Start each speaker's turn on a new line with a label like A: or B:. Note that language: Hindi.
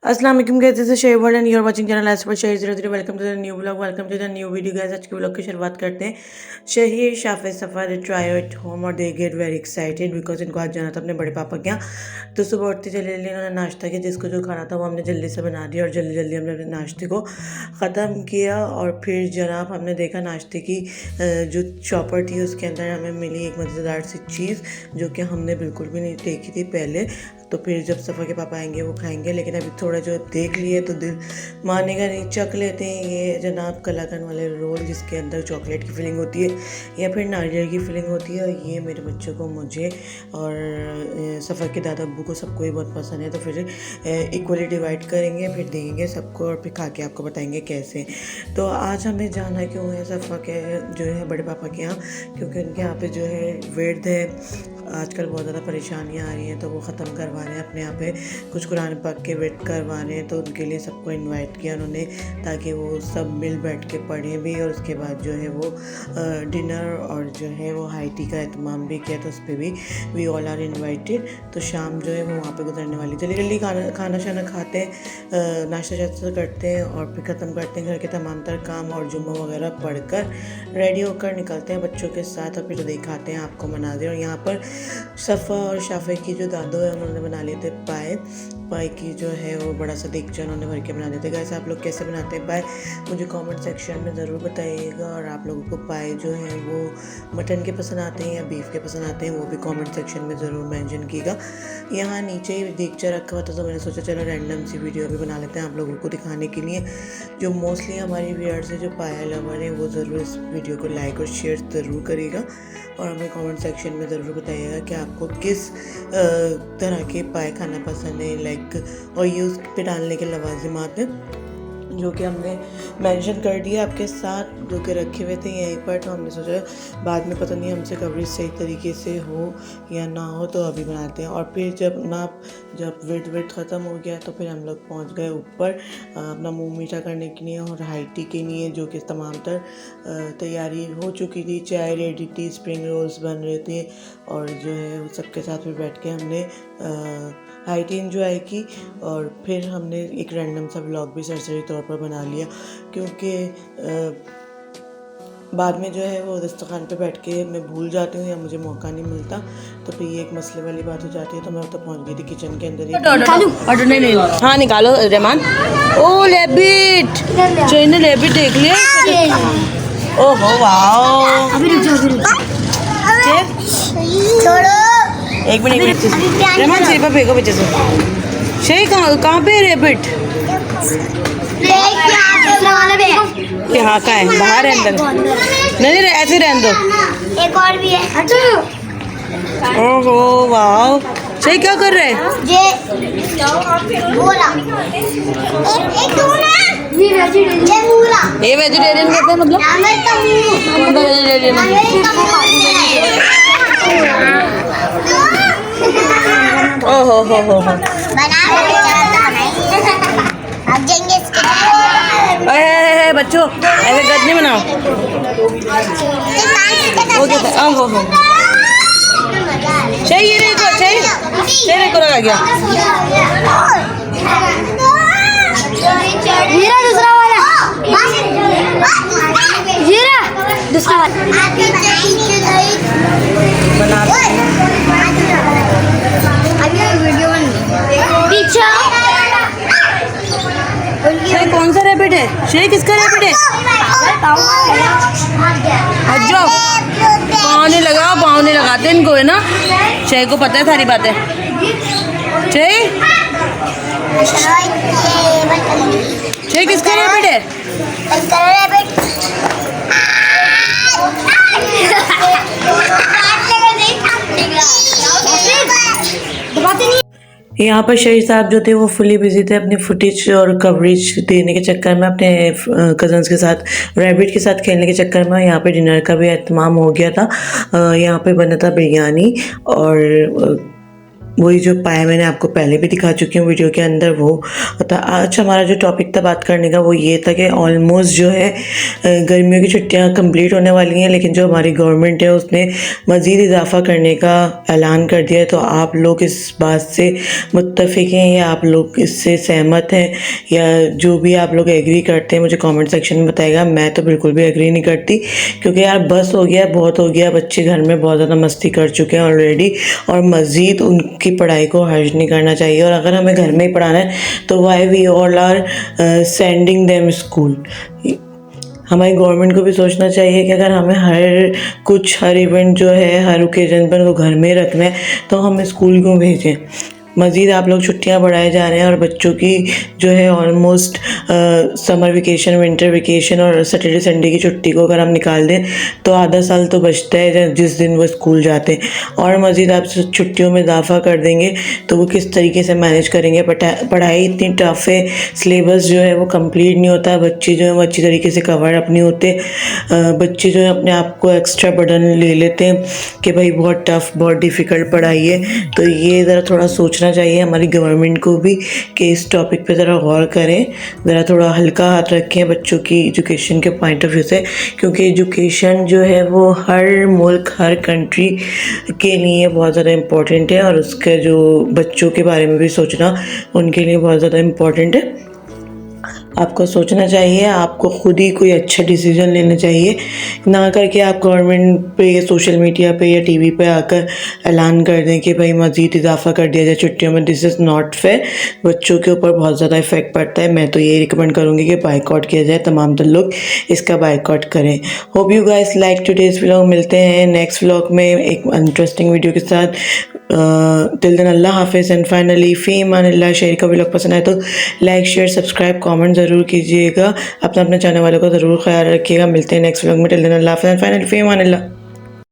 A: अस्सलाम वालेकुम guys, this is Sheh world and you are watching channel एज पर Sheh 03। Welcome to the new vlog, welcome to the new video guys. आज के व्लॉग की शुरुआत करते हैं। शहीर शाफे सफ़ा दे ट्राई एट होम और they get very excited because इनको आज जाना था अपने बड़े पापा के यहाँ। तो सुबह उठते जल्दी जल्दी इन्होंने नाश्ता किया, जिसको जो खाना था वो हमने जल्दी से बना दिया और जल्दी जल्दी हमने अपने नाश्ते को ख़त्म किया। और फिर जनाब हमने देखा नाश्ते की जो चॉपर थी उसके अंदर हमें मिली एक मज़ेदार सी चीज़ जो कि हमने बिल्कुल भी नहीं देखी थी पहले। तो फिर जब सफ़ा के पापा आएंगे वो खाएंगे, लेकिन अभी थोड़ा जो देख लिए तो दिल मानेगा नहीं। चख लेते हैं ये जनाब कलाकंद वाले रोल, जिसके अंदर चॉकलेट की फिलिंग होती है या फिर नारियल की फिलिंग होती है। और ये मेरे बच्चों को, मुझे और सफ़ा के दादा अब्बू को सबको ही बहुत पसंद है। तो फिर इक्वली डिवाइड करेंगे, फिर देंगे सबको और फिर खा के आपको बताएंगे कैसे। तो आज हमें जाना क्यों है सफ़ा के जो है बड़े पापा के यहाँ, क्योंकि उनके यहाँ पे जो है वर्द है, आजकल बहुत ज़्यादा परेशानियाँ आ रही हैं, तो वो ख़त्म करवा रहे हैं अपने यहाँ पे कुछ कुरान पाक के वर्द करवा रहे हैं। तो उनके लिए सबको इनवाइट किया उन्होंने, ताकि वो सब मिल बैठ के पढ़ें भी और उसके बाद जो है वो डिनर और जो है वो हाई टी का एहतमाम भी किया। तो उस पर भी वी ऑल आर इन्वाइटेड। तो शाम जो है वो वहाँ पे गुजरने वाली, जल्दी जल्दी खाना शाना खाते हैं, नाश्ता शाश्ता करते हैं और फिर ख़त्म करते हैं घर के तमाम तर काम और जुम्मा वगैरह पढ़कर रेडी होकर निकलते हैं बच्चों के साथ। और फिर दिखाते हैं आपको मनाजिर। और यहाँ पर सफ़ा और शाफे की जो दादो है उन्होंने बना लिए थे पाए की जो है वो बड़ा सा देगचा उन्होंने भर के बना दिया था। गाइस आप लोग कैसे बनाते हैं पाए मुझे कमेंट सेक्शन में ज़रूर बताइएगा। और आप लोगों को पाए जो है वो मटन के पसंद आते हैं या बीफ के पसंद आते हैं, वो भी कमेंट सेक्शन में ज़रूर मेंशन कीजिएगा। यहाँ नीचे ही देगचा रखा हुआ था, तो मैंने सोचा चलो रैंडम सी वीडियो भी बना लेते हैं आप लोगों को दिखाने के लिए। जो मोस्टली हमारी व्यूअर्स है जो पाया लवर हैं, वो ज़रूर इस वीडियो को लाइक और शेयर ज़रूर करिएगा और हमें कमेंट सेक्शन में ज़रूर बताइएगा कि आपको किस तरह के पाए खाना पसंद है, लाइक और ये उस पे डालने के लवाजिमात हैं जो कि हमने मेंशन कर दिया आपके साथ, जो कि रखे हुए थे यहीं पर। तो हमने सोचा बाद में पता नहीं हमसे कवरेज सही तरीके से हो या ना हो, तो अभी बनाते हैं। और फिर जब वर्द ख़त्म हो गया तो फिर हम लोग पहुंच गए ऊपर अपना मुंह मीठा करने के लिए और हाई टी के लिए, जो कि तमाम तर तैयारी हो चुकी थी। चाय रेडी थी, स्प्रिंग रोल्स बन रहे थे और जो है सबके साथ फिर बैठ के हमने हाई टी इंजॉय की। और फिर हमने एक रैंडम सा व्लॉग भी सरसरी तौर पर बना लिया, क्योंकि बाद में जो है वो दस्तरखान पे बैठ के मैं भूल जाती हूँ या मुझे मौका नहीं मिलता, तो फिर ये एक मसले वाली बात हो जाती है। तो मैं तो पहुँच गई थी किचन के अंदर ही। नहीं हाँ निकालो रहमान। ओ लेबिट चाहिए, लेबिट देख लिया। ओहो वाह, एक मिनट रहमान सिर्फ फेंको पीछे से। शही कहाँ पे रेबिट? यहाँ का है, बाहर है अंदर? नहीं ऐसे रहने दो।
B: एक और भी है।
A: ओहो वाह, शही क्या कर रहे हैं? ये वेजिटेरियन कहते हैं, मतलब कौन सा वेजिटेरियन ओहो हो बच्चों ऐसे गद नहीं बनाओ। ओहो हो चाहिए को लगा गया।
B: दूसरा वाला दूसरा वाला
A: शेख कौन सा रैबिट है? शेख किसका रैबिट है? हजो पाँव नहीं लगाते इनको, है ना? शेख को पता है सारी बातें। शेख किसका रैबिट है? यहाँ पर शहीद साहब जो थे वो फुली बिजी थे अपनी फुटेज और कवरेज देने के चक्कर में, अपने कज़न्स के साथ रैबिट के साथ खेलने के चक्कर में। यहाँ पे डिनर का भी एहतमाम हो गया था। यहाँ पे बना था बिरयानी और वही जो पाया मैंने आपको पहले भी दिखा चुकी हूँ वीडियो के अंदर वो था। आज हमारा जो टॉपिक था बात करने का वो ये था कि ऑलमोस्ट जो है गर्मियों की छुट्टियाँ कंप्लीट होने वाली हैं, लेकिन जो हमारी गवर्नमेंट है उसने मज़ीद इजाफा करने का ऐलान कर दिया है। तो आप लोग इस बात से मुत्तफिक हैं या आप लोग इससे सहमत हैं या जो भी आप लोग एग्री करते हैं मुझे कमेंट सेक्शन में बताएगा। मैं तो बिल्कुल भी एग्री नहीं करती, क्योंकि यार बस हो गया, बहुत हो गया। बच्चे घर में बहुत ज़्यादा मस्ती कर चुके हैं ऑलरेडी, और मज़ीद उनकी पढ़ाई को हर्ज नहीं करना चाहिए। और अगर हमें घर में ही पढ़ाना है तो why we all are sending them school. हमारी गवर्नमेंट को भी सोचना चाहिए कि अगर हमें हर इवेंट जो है, हर ओकेजन पर वो घर में रखना है तो हम स्कूल क्यों भेजें। मज़ीद आप लोग छुट्टियां बढ़ाए जा रहे हैं और बच्चों की जो है almost summer vacation, winter vacation और सैटरडे संडे की छुट्टी को अगर हम निकाल दें तो आधा साल तो बचता है जिस दिन वो स्कूल जाते हैं। और मज़ीद आप छुट्टियों में इजाफा कर देंगे तो वो किस तरीके से मैनेज करेंगे। पढ़ाई इतनी टफ है, सिलेबस जो है वो कंप्लीट नहीं होता, बच्चे जो है वो अच्छी तरीके से कवर अप नहीं होते। बच्चे जो है अपने आप को एक्स्ट्रा बर्डन ले लेते हैं कि भाई बहुत टफ, बहुत डिफ़िकल्ट पढ़ाई है। तो ये ज़रा थोड़ा सोचना चाहिए हमारी गवर्नमेंट को भी कि इस टॉपिक पे ज़रा गौर करें, ज़रा थोड़ा हल्का हाथ रखें बच्चों की एजुकेशन के पॉइंट ऑफ व्यू से, क्योंकि एजुकेशन जो है वो हर मुल्क, हर कंट्री के लिए बहुत ज़्यादा इम्पोर्टेंट है। और उसके जो बच्चों के बारे में भी सोचना उनके लिए बहुत ज़्यादा इम्पोर्टेंट है। आपको सोचना चाहिए, आपको खुद ही कोई अच्छा डिसीजन लेना चाहिए, ना करके आप गवर्नमेंट पे या सोशल मीडिया पे या टीवी पे आकर ऐलान कर दें कि भाई मज़ीद इजाफा कर दिया जाए छुट्टियों में। This is not fair. बच्चों के ऊपर बहुत ज़्यादा इफेक्ट पड़ता है। मैं तो ये रिकमेंड करूँगी कि बाइकआउट किया जाए, तमाम लोग इसका बाइकआउट करें। Hope you guys like today's vlog. मिलते हैं नेक्स्ट व्लॉग में एक इंटरेस्टिंग वीडियो के साथ। टिल देन अल्लाह हाफिज़ एंड फाइनली फ़ी अमानिल्लाह। शेयर का व्लॉग पसंद आए तो लाइक, शेयर, सब्सक्राइब, कमेंट ज़रूर कीजिएगा। अपना चाहने वालों का ज़रूर ख्याल रखिएगा। मिलते हैं नेक्स्ट व्लॉग में। टिल देन अल्लाह हाफिज़ एंड फाइनली फ़ी अमानिल्लाह।